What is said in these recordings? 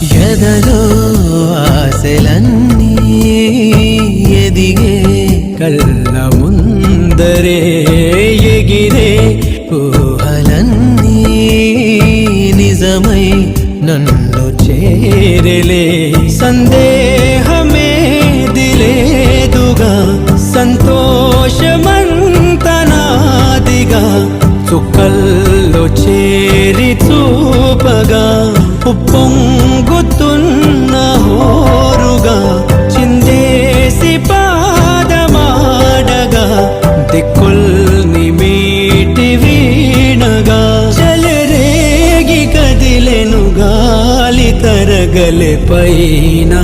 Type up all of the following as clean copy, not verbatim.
ఎదలో ఆశలన్నీ ఎదిగే కళ్ళ ముందరే ఎగిరే ఊహలన్నీ నిజమై నన్ను చేరలే సందేహమే దిలేదుగా సంతోషమంతనాదిగా చుక్కల్లో చేరి చూపగా ఉప్పొంగుతున్న హోరుగా చిందేసి పాదమాడగా దిక్కుల్ని మీటి వీణగా చలరేగి కదిలెను గాలి తరగలే పైన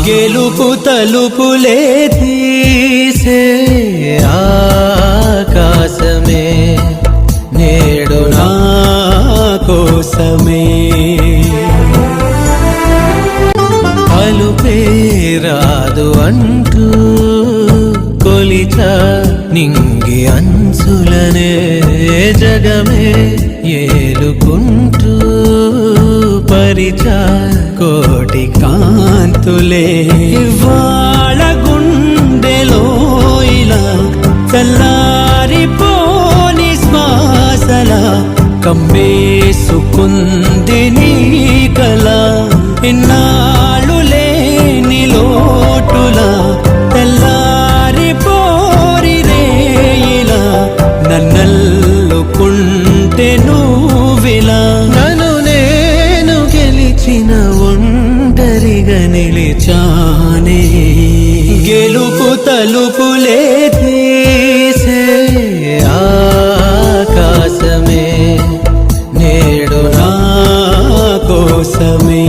గెలుపు తలుపులే తీసే ఆకాశమే నేడు నా కోసమే పలుపే రాదు అంటూ కొలిచ నింగి అంచులనే జగమే ఏలుకుంటూ పరిచ కోటి కాంతులే ఇవాళ గుండెలో ఇలా చల్లారిపోని శ్వాసల కమ్మేసుకుంది నీ కల ఇన్నాళ్ళు లేని లోటుల తెల్లారిపోరి రేయిలా నన్నల్లుకుంటే నువ్విలా నన్ను నేను గెలిచిన ఒంటరిగా నిలిచానే గెలుపు తలుపులే తీసే ఆకాశమే నేడు నా కోసమే